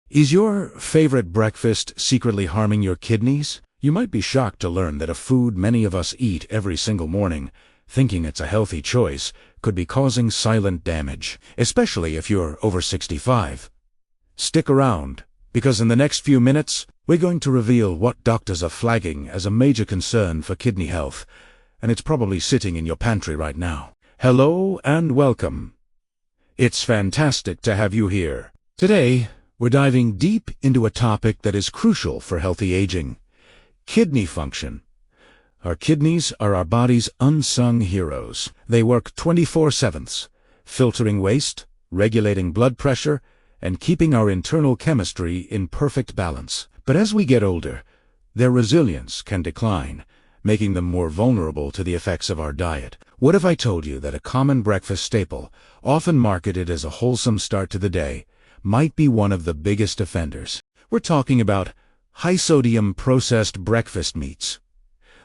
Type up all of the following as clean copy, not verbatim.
Is your favorite breakfast secretly harming your kidneys? You might be shocked to learn that a food many of us eat every single morning, thinking it's a healthy choice, could be causing silent damage, especially if you're over 65. Stick around, because in the next few minutes, we're going to reveal what doctors are flagging as a major concern for kidney health, and it's probably sitting in your pantry right now. Hello and welcome. It's fantastic to have you here. Today, we're diving deep into a topic that is crucial for healthy aging: kidney function. Our kidneys are our body's unsung heroes. They work 24/7, filtering waste, regulating blood pressure, and keeping our internal chemistry in perfect balance. But as we get older, their resilience can decline, making them more vulnerable to the effects of our diet. What if I told you that a common breakfast staple, often marketed as a wholesome start to the day, might be one of the biggest offenders? We're talking about high-sodium processed breakfast meats.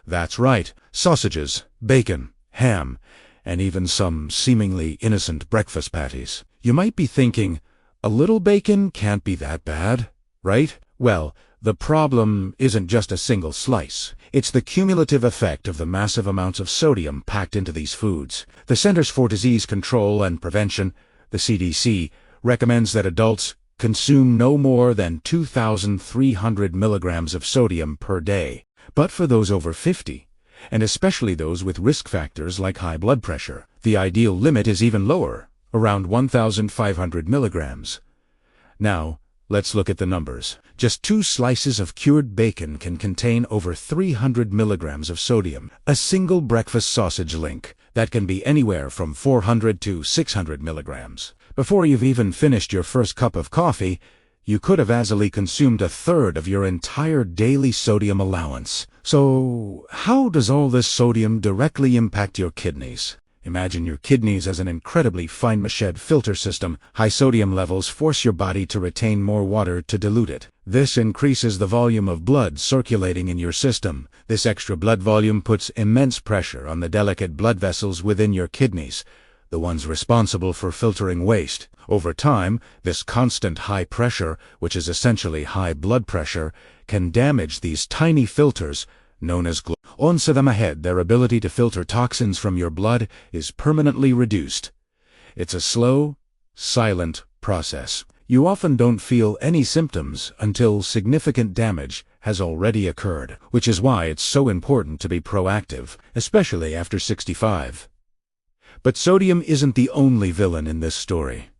That's right, sausages, bacon, ham, and even some seemingly innocent breakfast patties. You might be thinking, a little bacon can't be that bad, right? Well, the problem isn't just a single slice. It's the cumulative effect of the massive amounts of sodium packed into these foods. The Centers for Disease Control and Prevention, the CDC, recommends that adults consume no more than 2,300 milligrams of sodium per day. But for those over 50, and especially those with risk factors like high blood pressure, the ideal limit is even lower, around 1,500 milligrams. Now, let's look at the numbers. Just 2 slices of cured bacon can contain over 300 milligrams of sodium. A single breakfast sausage link, that can be anywhere from 400 to 600 milligrams. Before you've even finished your first cup of coffee, you could have easily consumed a third of your entire daily sodium allowance. So, how does all this sodium directly impact your kidneys? Imagine your kidneys as an incredibly fine-mached filter system. High sodium levels force your body to retain more water to dilute it. This increases the volume of blood circulating in your system. This extra blood volume puts immense pressure on the delicate blood vessels within your kidneys, the ones responsible for filtering waste. Over time, this constant high pressure, which is essentially high blood pressure, can damage these tiny filters, known as once them ahead, their ability to filter toxins from your blood is permanently reduced. It's a slow, silent process. You often don't feel any symptoms until significant damage has already occurred, which is why it's so important to be proactive, especially after 65. But sodium isn't the only villain in this story.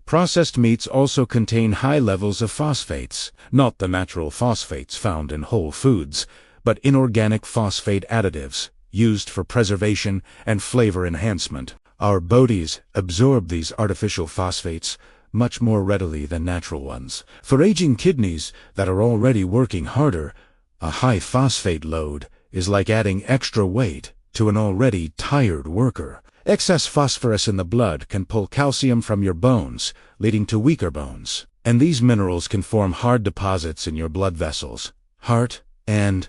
Processed meats also contain high levels of phosphates, not the natural phosphates found in whole foods, but inorganic phosphate additives, used for preservation and flavor enhancement. Our bodies absorb these artificial phosphates much more readily than natural ones. For aging kidneys that are already working harder, a high phosphate load is like adding extra weight to an already tired worker. Excess phosphorus in the blood can pull calcium from your bones, leading to weaker bones. And these minerals can form hard deposits in your blood vessels, heart, and,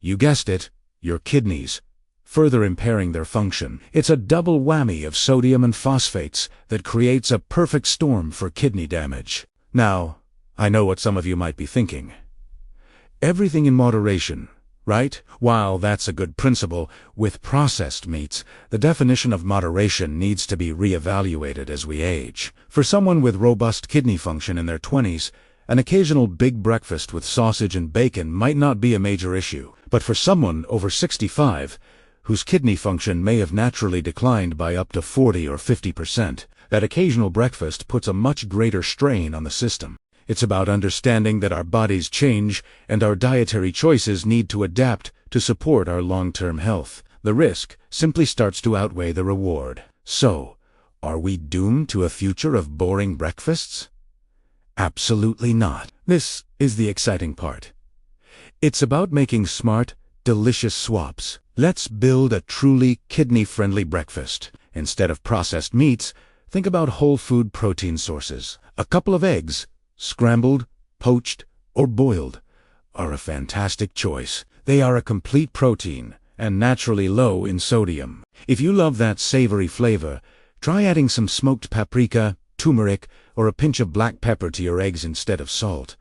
you guessed it, your kidneys, further impairing their function. It's a double whammy of sodium and phosphates that creates a perfect storm for kidney damage. Now, I know what some of you might be thinking. Everything in moderation, right? While that's a good principle, with processed meats, the definition of moderation needs to be reevaluated as we age. For someone with robust kidney function in their 20s, an occasional big breakfast with sausage and bacon might not be a major issue. But for someone over 65, whose kidney function may have naturally declined by up to 40 or 50%, that occasional breakfast puts a much greater strain on the system. It's about understanding that our bodies change and our dietary choices need to adapt to support our long-term health. The risk simply starts to outweigh the reward. So, are we doomed to a future of boring breakfasts? Absolutely not. This is the exciting part. It's about making smart, delicious swaps. Let's build a truly kidney-friendly breakfast. Instead of processed meats, think about whole food protein sources. A couple of eggs, scrambled, poached, or boiled, are a fantastic choice. They are a complete protein and naturally low in sodium. If you love that savory flavor, try adding some smoked paprika, turmeric, or a pinch of black pepper to your eggs instead of salt.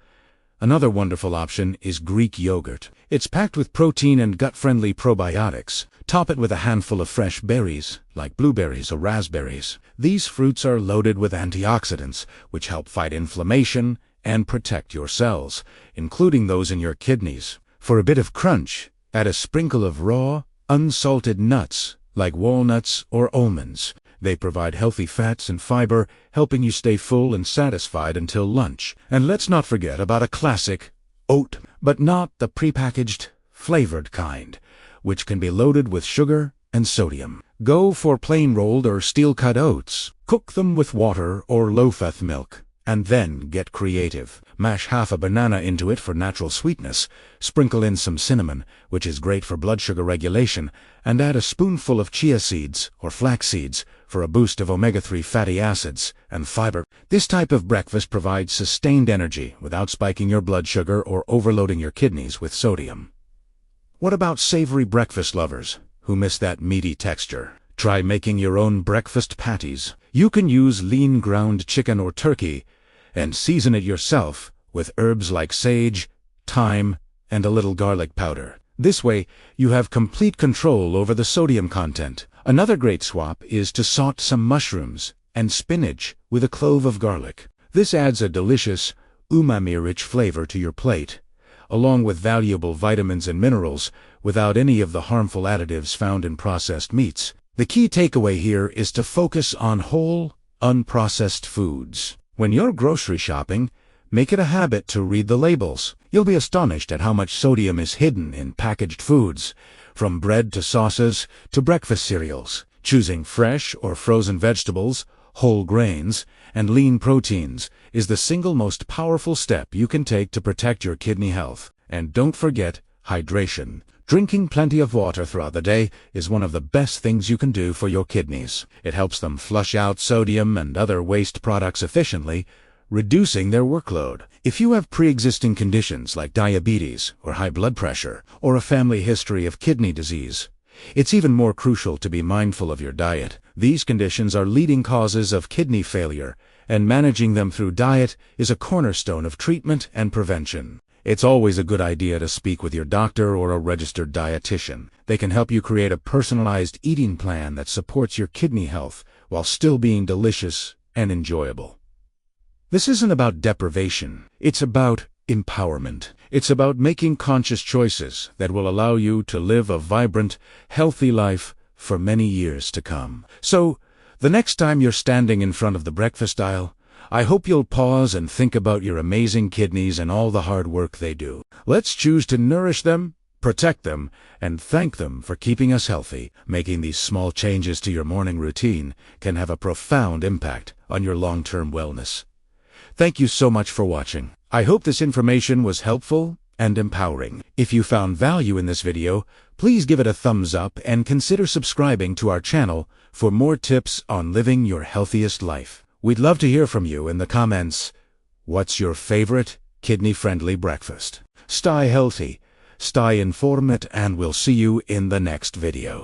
Another wonderful option is Greek yogurt. It's packed with protein and gut-friendly probiotics. Top it with a handful of fresh berries, like blueberries or raspberries. These fruits are loaded with antioxidants, which help fight inflammation and protect your cells, including those in your kidneys. For a bit of crunch, add a sprinkle of raw, unsalted nuts, like walnuts or almonds. They provide healthy fats and fiber, helping you stay full and satisfied until lunch. And let's not forget about a classic oat, but not the prepackaged, flavored kind, which can be loaded with sugar and sodium. Go for plain rolled or steel-cut oats. Cook them with water or low-fat milk, and then get creative. Mash half a banana into it for natural sweetness. Sprinkle in some cinnamon, which is great for blood sugar regulation, and add a spoonful of chia seeds or flax seeds for a boost of omega-3 fatty acids and fiber. This type of breakfast provides sustained energy without spiking your blood sugar or overloading your kidneys with sodium. What about savory breakfast lovers who miss that meaty texture? Try making your own breakfast patties. You can use lean ground chicken or turkey and season it yourself with herbs like sage, thyme, and a little garlic powder. This way, you have complete control over the sodium content. Another great swap is to saute some mushrooms and spinach with a clove of garlic. This adds a delicious, umami-rich flavor to your plate, along with valuable vitamins and minerals without any of the harmful additives found in processed meats. The key takeaway here is to focus on whole, unprocessed foods. When you're grocery shopping, make it a habit to read the labels. You'll be astonished at how much sodium is hidden in packaged foods, from bread to sauces to breakfast cereals. Choosing fresh or frozen vegetables, whole grains, and lean proteins is the single most powerful step you can take to protect your kidney health. And don't forget hydration. Drinking plenty of water throughout the day is one of the best things you can do for your kidneys. It helps them flush out sodium and other waste products efficiently, reducing their workload. If you have pre-existing conditions like diabetes or high blood pressure, or a family history of kidney disease, it's even more crucial to be mindful of your diet. These conditions are leading causes of kidney failure, and managing them through diet is a cornerstone of treatment and prevention. It's always a good idea to speak with your doctor or a registered dietitian. They can help you create a personalized eating plan that supports your kidney health while still being delicious and enjoyable. This isn't about deprivation. It's about empowerment. It's about making conscious choices that will allow you to live a vibrant, healthy life for many years to come. So, the next time you're standing in front of the breakfast aisle, I hope you'll pause and think about your amazing kidneys and all the hard work they do. Let's choose to nourish them, protect them, and thank them for keeping us healthy. Making these small changes to your morning routine can have a profound impact on your long-term wellness. Thank you so much for watching. I hope this information was helpful and empowering. If you found value in this video, please give it a thumbs up and consider subscribing to our channel for more tips on living your healthiest life. We'd love to hear from you in the comments. What's your favorite kidney-friendly breakfast? Stay healthy, stay informed, and we'll see you in the next video.